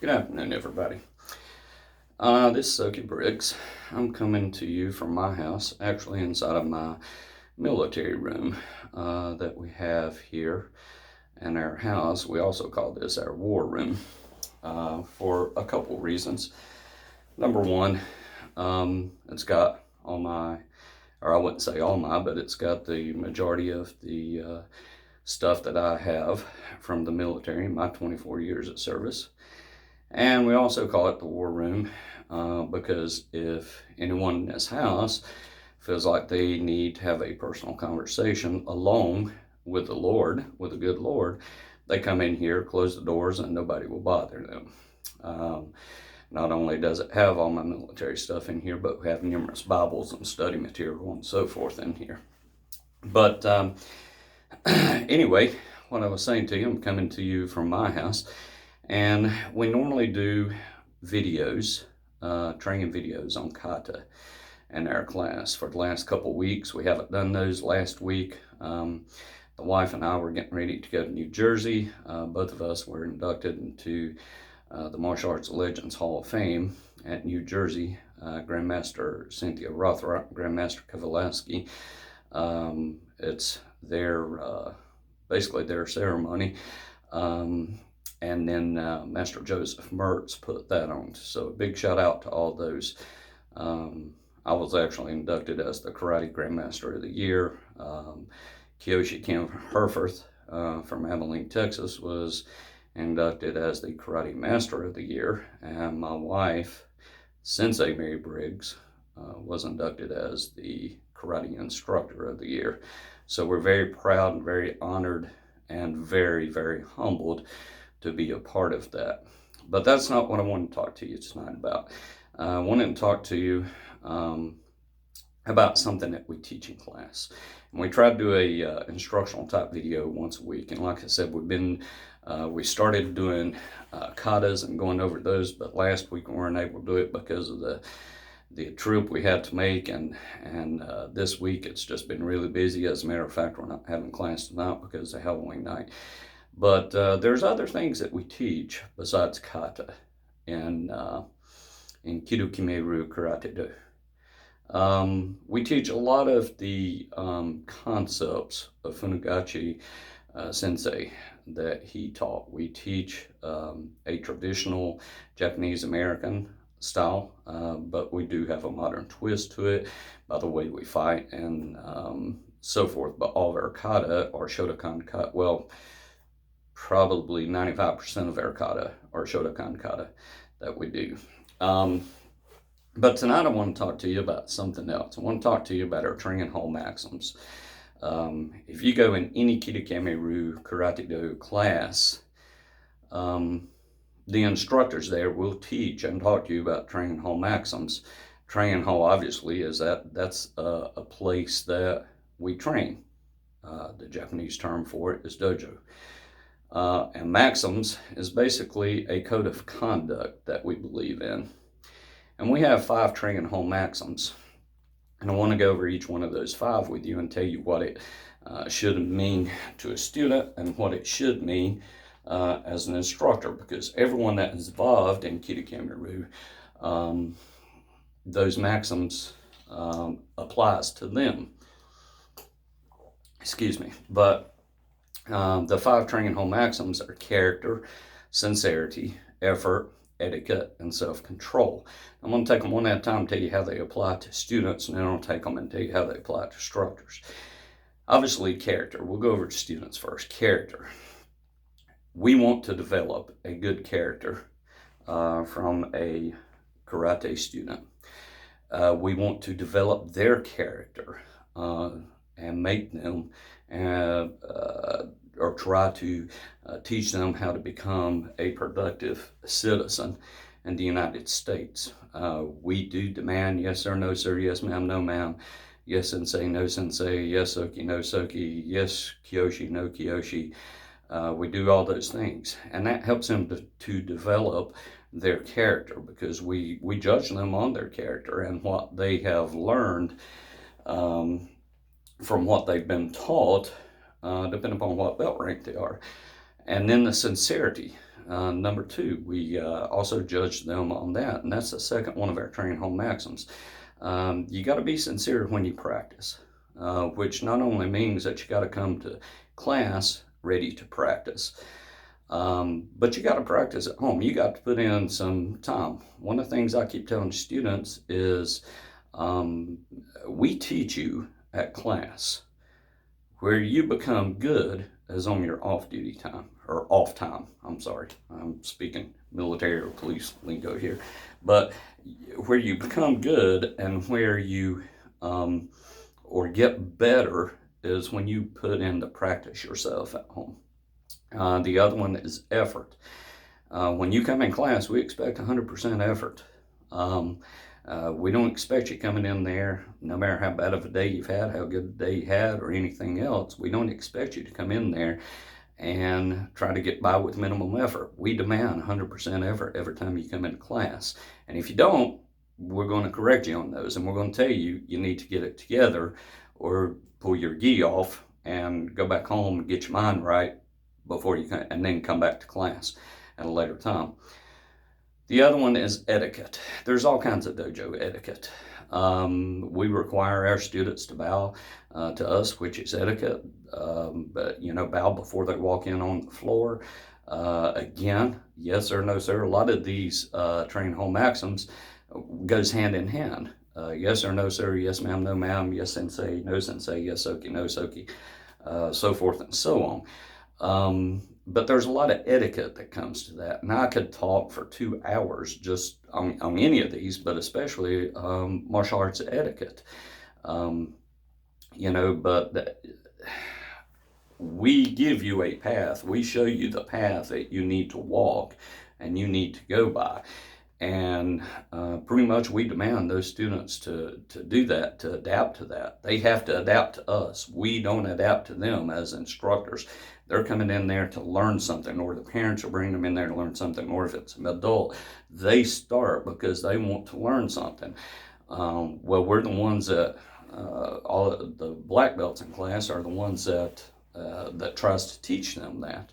Good afternoon, everybody. This is Okie Briggs. I'm coming to you from my house, actually inside of my military room that we have here in our house. We also call this our war room for a couple reasons. Number one, it's got all my, or I wouldn't say all my, but it's got the majority of the stuff that I have from the military, my 24 years of service. And we also call it the war room because if anyone in this house feels like they need to have a personal conversation alone with the Lord, with the good Lord, they come in here, close the doors, and nobody will bother them. Not only does it have all my military stuff in here, but we have numerous Bibles and study material and so forth in here. But anyway, what I was saying to you, I'm coming to you from my house. And we normally do videos, training videos on kata in our class. For the last couple weeks, we haven't done those. Last week, the wife and I were getting ready to go to New Jersey. Both of us were inducted into the Martial Arts Legends Hall of Fame at New Jersey. Grandmaster Cynthia Rothrock, Grandmaster Kowalski. It's their, basically their ceremony. And then Master Joseph Mertz put that on. So a big shout out to all those. I was actually inducted as the Karate Grandmaster of the Year. Kidokime-ryu from Abilene, Texas was inducted as the Karate Master of the Year. And my wife, Sensei Mary Briggs, was inducted as the Karate Instructor of the Year. So we're very proud and very honored and very, very humbled to be a part of that. But that's not what I want to talk to you tonight about. I wanted to talk to you about something that we teach in class. And we try to do a instructional type video once a week. And like I said, we started doing katas and going over those, but last week we weren't able to do it because of the trip we had to make, and this week it's just been really busy. As a matter of fact, we're not having class tonight because of Halloween night. But there's other things that we teach besides kata in Kidokime-ryu Karate-do. We teach a lot of the concepts of Funagachi Sensei that he taught. We teach a traditional Japanese American style, but we do have a modern twist to it by the way we fight and so forth. But all of our kata are Shotokan kata. Well, probably 95% of our kata are Shotokan kata that we do. But tonight I want to talk to you about something else. I want to talk to you about our training hall maxims. If you go in any Kidokime-ryu Karate-do class, the instructors there will teach and talk to you about training hall maxims. Training hall, obviously, is that's a place that we train. The Japanese term for it is dojo. And maxims is basically a code of conduct that we believe in. And we have 5 training hall maxims. And I want to go over each one of those 5 with you and tell you what it should mean to a student and what it should mean as an instructor, because everyone that is involved in Kidokime-ryu, those maxims applies to them. Excuse me. But the 5 training hall maxims are character, sincerity, effort, etiquette, and self-control. I'm going to take them one at a time and tell you how they apply to students, and then I'll take them and tell you how they apply to instructors. Obviously, character. We'll go over to students first. Character. We want to develop a good character from a karate student. We want to develop their character and make them or try to teach them how to become a productive citizen in the United States. We do demand yes sir, no sir, yes ma'am, no ma'am, yes sensei, no sensei, yes soki, no soki, yes kyoshi, no kyoshi. We do all those things, and that helps them to develop their character, because we judge them on their character and what they have learned from what they've been taught, depending upon what belt rank they are. And then the sincerity. Number two, we also judge them on that, and that's the second one of our training home maxims. You got to be sincere when you practice, which not only means that you got to come to class ready to practice, but you got to practice at home. You got to put in some time. One of the things I keep telling students is we teach you at class. Where you become good is on your off-duty time, or off time. I'm sorry, I'm speaking military or police lingo here. But where you become good and where you or get better is when you put in the practice yourself at home. The other one is effort. When you come in class, we expect 100% effort. We don't expect you coming in there, no matter how bad of a day you've had, how good a day you had, or anything else. We don't expect you to come in there and try to get by with minimum effort. We demand 100% effort every time you come into class. And if you don't, we're going to correct you on those, and we're going to tell you you need to get it together or pull your gi off and go back home and get your mind right before you and then come back to class at a later time. The other one is etiquette. There's all kinds of dojo etiquette. We require our students to bow to us, which is etiquette. But bow before they walk in on the floor. Again, yes or no, sir. A lot of these training home maxims goes hand in hand. Yes or no, sir. Yes, ma'am. No, ma'am. Yes, sensei. No, sensei. Yes, soki. No, soki. So forth and so on. But there's a lot of etiquette that comes to that. And I could talk for 2 hours just on any of these, but especially martial arts etiquette. But we give you a path. We show you the path that you need to walk and you need to go by. And pretty much we demand those students to do that, to adapt to that. They have to adapt to us. We don't adapt to them as instructors. They're coming in there to learn something, or the parents will bring them in there to learn something, or if it's an adult, they start because they want to learn something. Well, we're the ones that, all of the black belts in class are the ones that tries to teach them that.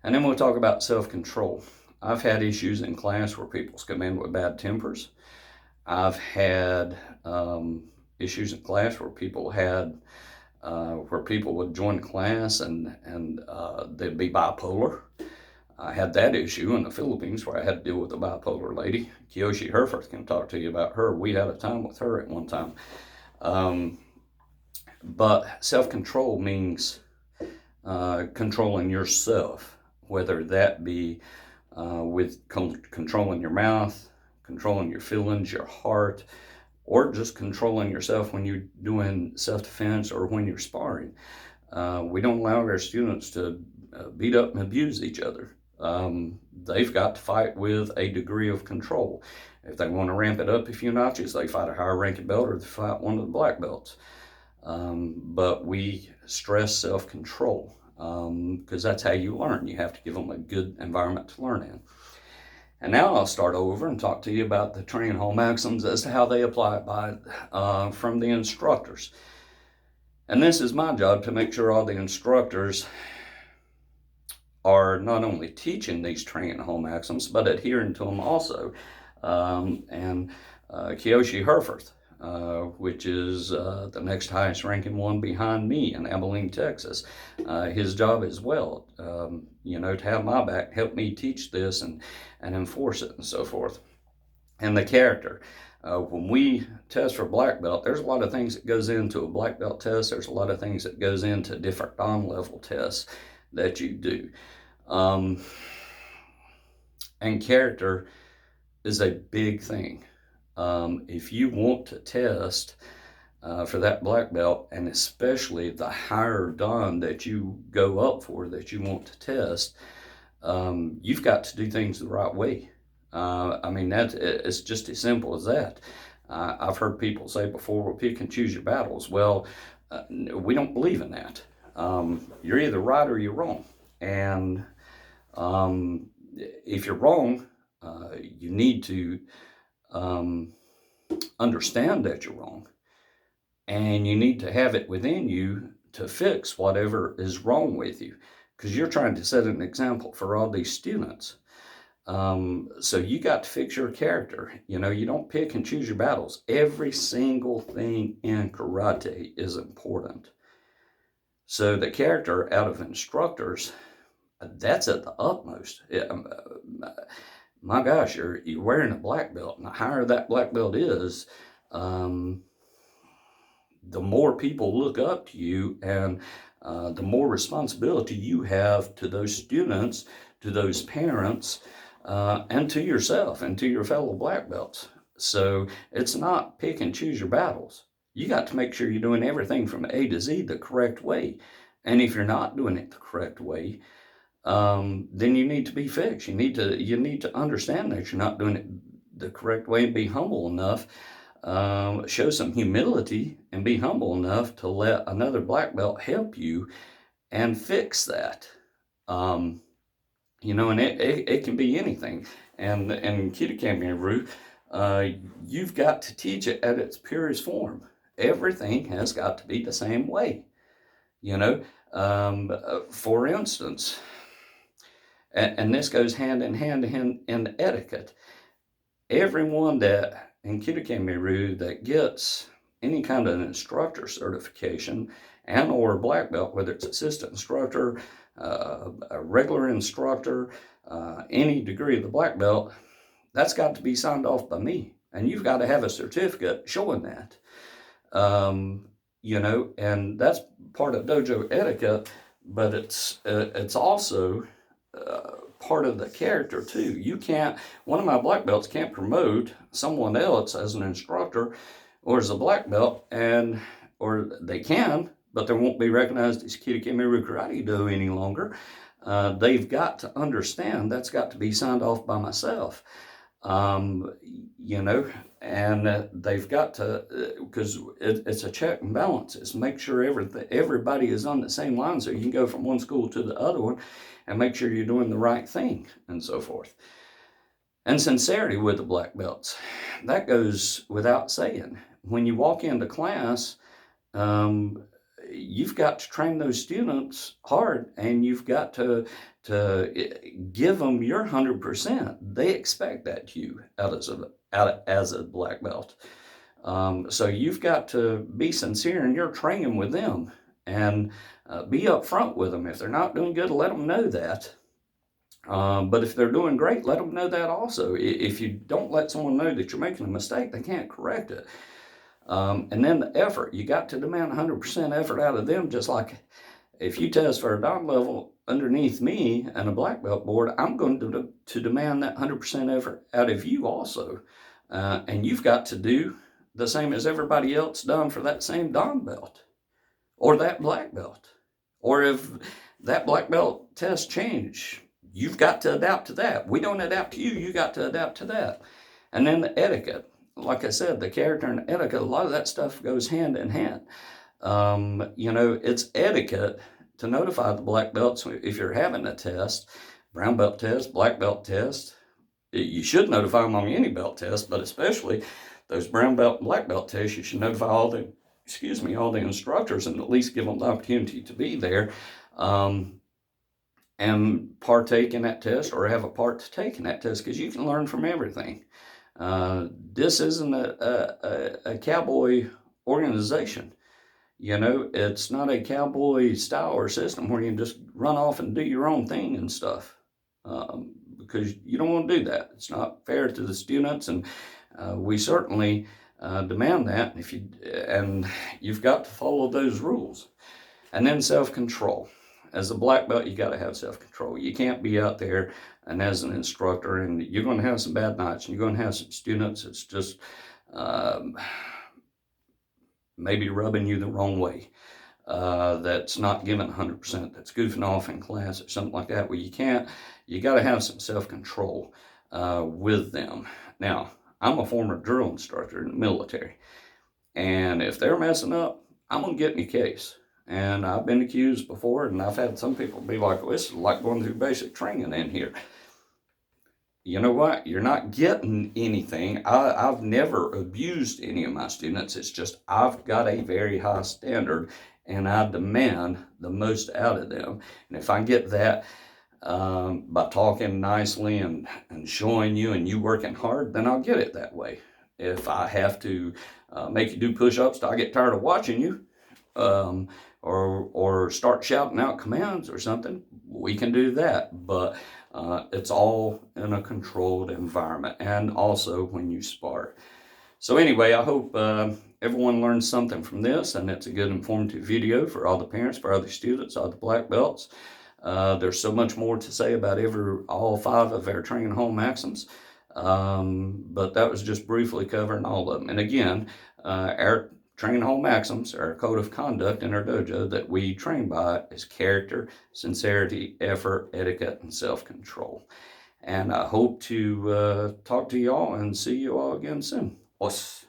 And then we'll talk about self-control. I've had issues in class where people come in with bad tempers. I've had issues in class where people would join class and they'd be bipolar. I had that issue in the Philippines where I had to deal with a bipolar lady. Kiyoshi Herforth can talk to you about her. We had a time with her at one time. But self-control means controlling yourself, whether that be with controlling your mouth, controlling your feelings, your heart, or just controlling yourself when you're doing self-defense or when you're sparring. We don't allow our students to beat up and abuse each other. They've got to fight with a degree of control. If they want to ramp it up a few notches, they fight a higher ranking belt or they fight one of the black belts. But we stress self-control because that's how you learn. You have to give them a good environment to learn in. And now I'll start over and talk to you about the training home maxims as to how they apply it from the instructors. And this is my job, to make sure all the instructors are not only teaching these training home maxims, but adhering to them also. Kiyoshi Herforth, which is the next highest ranking one behind me in Abilene, Texas. His job as well, to have my back, help me teach this and enforce it and so forth. And the character. When we test for black belt, there's a lot of things that goes into a black belt test. There's a lot of things that goes into different on-level tests that you do. And character is a big thing. If you want to test for that black belt, and especially the higher dan that you go up for, that you want to test, you've got to do things the right way. It's just as simple as that. I've heard people say before, well, pick and choose your battles. Well, we don't believe in that. You're either right or you're wrong. And if you're wrong, you need to understand that you're wrong. And you need to have it within you to fix whatever is wrong with you. because you're trying to set an example for all these students. So you got to fix your character. You know, you don't pick and choose your battles. Every single thing in karate is important. So the character out of instructors, that's at the utmost. My gosh, you're wearing a black belt, and the higher that black belt is, the more people look up to you, and the more responsibility you have to those students, to those parents, and to yourself and to your fellow black belts. So it's not pick and choose your battles. You got to make sure you're doing everything from A to Z the correct way. And if you're not doing it the correct way, then you need to be fixed. You need to understand that you're not doing it the correct way, and be humble enough, show some humility, and be humble enough to let another black belt help you and fix that. You know, and it can be anything. And Kidokime-ryu, you've got to teach it at its purest form. Everything has got to be the same way. You know, for instance, and this goes hand in hand in etiquette. Everyone that in Kidokime-ryu that gets any kind of an instructor certification and or a black belt, whether it's assistant instructor, a regular instructor, any degree of the black belt, that's got to be signed off by me. And you've got to have a certificate showing that. You know, and that's part of dojo etiquette, but it's also part of the character too. You can't, one of my black belts can't promote someone else as an instructor or as a black belt, and or they can, but they won't be recognized as Kidokime-ryu Karate-do any longer. They've got to understand that's got to be signed off by myself. You know, and they've got to, because it's a check and balances. Make sure everybody is on the same line, so you can go from one school to the other one and make sure you're doing the right thing and so forth. And sincerity with the black belts, that goes without saying. When you walk into class, you've got to train those students hard, and you've got to give them your 100%. They expect that to you as a black belt. So you've got to be sincere in your training with them, and be upfront with them. If they're not doing good, let them know that. But if they're doing great, let them know that also. If you don't let someone know that you're making a mistake, they can't correct it. And then the effort, you got to demand 100% effort out of them. Just like if you test for a Dan level underneath me and a black belt board, I'm going to demand that 100% effort out of you also. And you've got to do the same as everybody else done for that same Dan belt or that black belt. Or if that black belt test change, you've got to adapt to that. We don't adapt to you, you got to adapt to that. And then the etiquette. Like I said, the character and etiquette, a lot of that stuff goes hand in hand. You know, it's etiquette to notify the black belts if you're having a test, brown belt test, black belt test. You should notify them on any belt test, but especially those brown belt and black belt tests, you should notify all the instructors, and at least give them the opportunity to be there and partake in that test, or have a part to take in that test, because you can learn from everything. This isn't a cowboy organization. You know, it's not a cowboy style or system where you can just run off and do your own thing and stuff, because you don't want to do that. It's not fair to the students, and we certainly demand that. And you've got to follow those rules. And then self-control. As a black belt, you got to have self-control. You can't be out there and as an instructor, and you're going to have some bad nights, and you're going to have some students that's just maybe rubbing you the wrong way, that's not giving 100%, that's goofing off in class or something like that. Well, you got to have some self-control with them. Now, I'm a former drill instructor in the military, and if they're messing up, I'm going to get in your case. And I've been accused before, and I've had some people be like, well, this is like going through basic training in here. You know what? You're not getting anything. I've never abused any of my students. It's just I've got a very high standard, and I demand the most out of them. And if I get that by talking nicely and showing you and you working hard, then I'll get it that way. If I have to make you do push-ups till I get tired of watching you, um, or start shouting out commands or something, we can do that. But it's all in a controlled environment, and also when you spar. So anyway, I hope everyone learns something from this, and it's a good informative video for all the parents, for other students, all the black belts. There's so much more to say about all 5 of our training home maxims, but that was just briefly covering all of them. And again, our training home maxims, our code of conduct in our dojo that we train by, is character, sincerity, effort, etiquette, and self-control. And I hope to talk to y'all and see you all again soon. Os.